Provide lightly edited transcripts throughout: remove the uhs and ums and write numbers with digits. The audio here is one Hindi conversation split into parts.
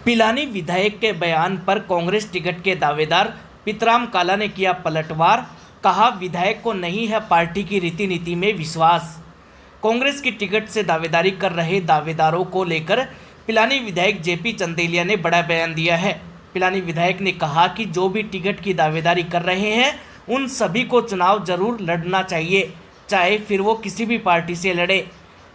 पिलानी विधायक के बयान पर कांग्रेस टिकट के दावेदार पितराम काला ने किया पलटवार। कहा, विधायक को नहीं है पार्टी की रीति नीति में विश्वास। कांग्रेस की टिकट से दावेदारी कर रहे दावेदारों को लेकर पिलानी विधायक जेपी चंदेलिया ने बड़ा बयान दिया है। पिलानी विधायक ने कहा कि जो भी टिकट की दावेदारी कर रहे हैं उन सभी को चुनाव जरूर लड़ना चाहिए, चाहे फिर वो किसी भी पार्टी से लड़े।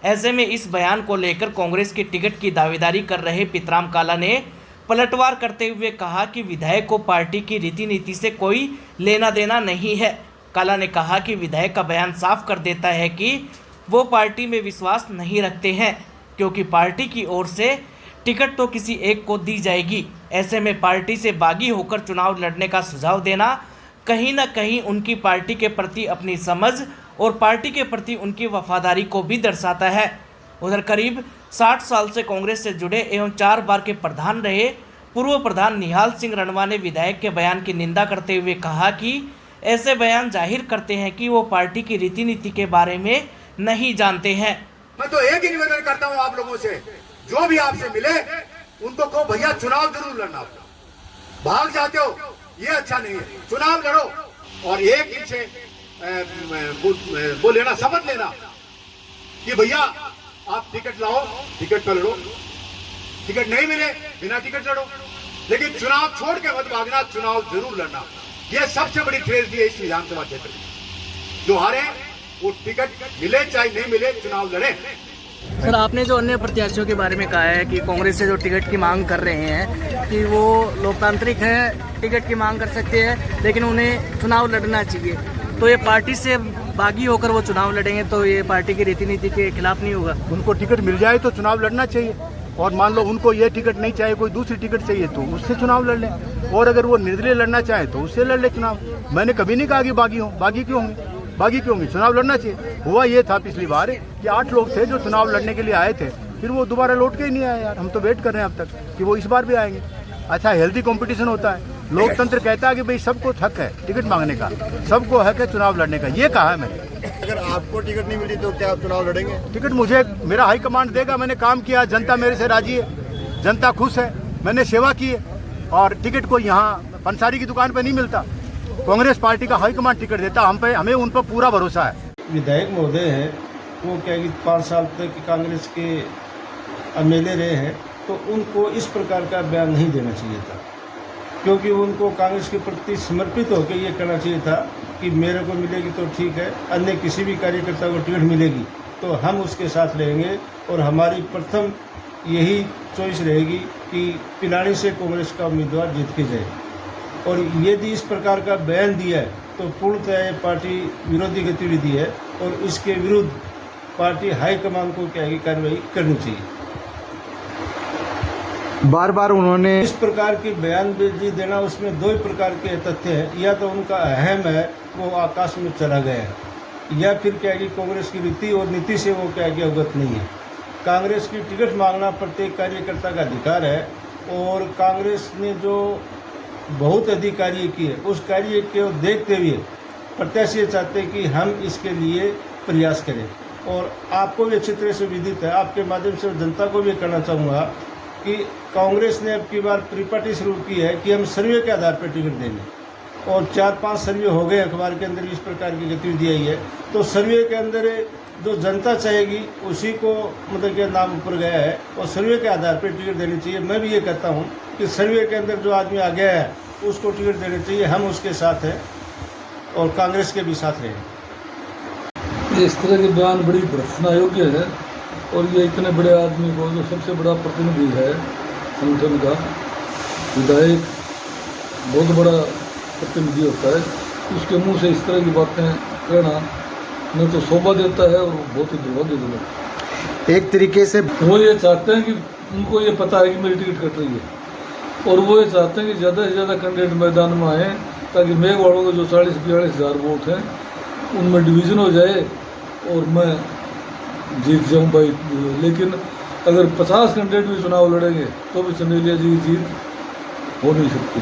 ऐसे में इस बयान को लेकर कांग्रेस की टिकट की दावेदारी कर रहे पितराम काला ने पलटवार करते हुए कहा कि विधायक को पार्टी की रीति नीति से कोई लेना देना नहीं है। काला ने कहा कि विधायक का बयान साफ कर देता है कि वो पार्टी में विश्वास नहीं रखते हैं, क्योंकि पार्टी की ओर से टिकट तो किसी एक को दी जाएगी। ऐसे में पार्टी से बागी होकर चुनाव लड़ने का सुझाव देना कहीं न कहीं उनकी पार्टी के प्रति अपनी समझ और पार्टी के प्रति उनकी वफादारी को भी दर्शाता है। उधर करीब 60 साल से कांग्रेस से जुड़े एवं 4 बार के प्रधान रहे पूर्व प्रधान निहाल सिंह रणवा ने विधायक के बयान की निंदा करते हुए कहा कि ऐसे बयान जाहिर करते हैं कि वो पार्टी की रीति नीति के बारे में नहीं जानते हैं। मैं तो एक ही निवेदन करता हूं आप लोगों से, जो भी आपसे मिले उनको कहो भैया चुनाव जरूर लड़ना। भाग जाते हो ये अच्छा नहीं है, चुनाव लड़ो और एक दिन से वो लेना, शपथ लेना कि भैया आप टिकट लाओ, टिकट पर लड़ो, टिकट नहीं मिले बिना टिकट लड़ो, लेकिन चुनाव छोड़ के मत भागना, चुनाव जरूर लड़ना। यह सबसे बड़ी ट्रेजेडी है इस विधानसभा क्षेत्र में। जो हारे वो टिकट मिले चाहे नहीं मिले चुनाव लड़े। सर, आपने जो अन्य प्रत्याशियों के बारे में कहा है कि कांग्रेस से जो टिकट की मांग कर रहे हैं कि वो लोकतांत्रिक है, टिकट की मांग कर सकते हैं, लेकिन उन्हें चुनाव लड़ना चाहिए, तो ये पार्टी से बागी होकर वो चुनाव लड़ेंगे तो ये पार्टी की रीति नीति के खिलाफ नहीं होगा? उनको टिकट मिल जाए तो चुनाव लड़ना चाहिए, और मान लो उनको ये टिकट नहीं चाहिए, कोई दूसरी टिकट चाहिए तो उससे चुनाव लड़ लें, और अगर वो निर्दलीय लड़ना चाहे तो उससे लड़ ले चुनाव। मैंने कभी नहीं कहा कि बागी हों, बागी क्यों होंगे, बागी क्यों होंगे, चुनाव लड़ना चाहिए। हुआ ये था पिछली बार कि 8 लोग थे जो चुनाव लड़ने के लिए आए थे, फिर वो दोबारा लौट के ही नहीं आए। यार हम तो वेट कर रहे हैं अब तक कि वो इस बार भी आएंगे। अच्छा, हेल्दी कंपटीशन होता है, लोकतंत्र कहता है कि भाई सबको हक है टिकट मांगने का, सबको हक है चुनाव लड़ने का, ये कहा है मैंने। अगर आपको टिकट नहीं मिली तो क्या आप चुनाव लड़ेंगे? टिकट मुझे मेरा हाईकमांड देगा, मैंने काम किया, जनता मेरे से राजी है, जनता खुश है, मैंने सेवा की है, और टिकट को यहाँ पंसारी की दुकान पर नहीं मिलता, कांग्रेस पार्टी का हाईकमांड टिकट देता, हमें उन पर पूरा भरोसा है। विधायक महोदय हैं वो क्या कि 5 साल तक कांग्रेस के एमएलए रहे हैं, तो उनको इस प्रकार का बयान नहीं देना चाहिए था, क्योंकि उनको कांग्रेस के प्रति समर्पित होकर ये कहना चाहिए था कि मेरे को मिलेगी तो ठीक है, अन्य किसी भी कार्यकर्ता को टिकट मिलेगी तो हम उसके साथ रहेंगे, और हमारी प्रथम यही चॉइस रहेगी कि पिलानी से कांग्रेस का उम्मीदवार जीत के जाए। और यदि इस प्रकार का बयान दिया है तो पूर्णतः पार्टी विरोधी गतिविधि है, और इसके विरुद्ध पार्टी हाईकमान को क्या है कार्रवाई करनी चाहिए। बार बार उन्होंने इस प्रकार की बयानबाजी देना, उसमें 2 प्रकार के तथ्य हैं, या तो उनका अहम है वो आकाश में चला गया है, या फिर क्या है कि कांग्रेस की रीति और नीति से वो क्या है कि अवगत नहीं है। कांग्रेस की टिकट मांगना प्रत्येक कार्यकर्ता का अधिकार है, और कांग्रेस ने जो बहुत अधिक कार्य किए उस कार्य को देखते हुए प्रत्याशी चाहते हैं कि हम इसके लिए प्रयास करें। और आपको भी अच्छी तरह से विदित है, आपके माध्यम से जनता को भी कहना चाहूँगा कि कांग्रेस ने अब की बार त्रिपाठी शुरू की है कि हम सर्वे के आधार पर टिकट देंगे, और 4-5 सर्वे हो गए अखबार के अंदर इस प्रकार की गतिविधि आई है, तो सर्वे के अंदर जो जनता चाहेगी उसी को मतलब के नाम ऊपर गया है, और सर्वे के आधार पर टिकट देनी चाहिए। मैं भी ये कहता हूँ कि सर्वे के अंदर जो आदमी आ गया है उसको टिकट देनी चाहिए, हम उसके साथ हैं और कांग्रेस के भी साथ रहें। इस तरह के बयान बड़ी भर्त्सना योग्य है, और ये इतने बड़े आदमी को, जो सबसे बड़ा प्रतिनिधि है संगठन का, विधायक बहुत बड़ा प्रतिनिधि होता है, उसके मुंह से इस तरह की बातें कहना नहीं तो शोभा देता है और बहुत ही दुर्भाग्यजनक। एक तरीके से वो ये चाहते हैं कि उनको ये पता है कि मेरी टिकट कट रही है, और वो ये चाहते हैं कि ज़्यादा से ज़्यादा कैंडिडेट मैदान में आए, ताकि मेघवाड़ों के जो 40-42 हज़ार वोट हैं उनमें डिवीज़न हो जाए और मैं जीत जाऊं भाई। लेकिन अगर 50 कैंडिडेट भी चुनाव लड़ेंगे तो भी चंदेलिया जी की जीत हो नहीं सकती।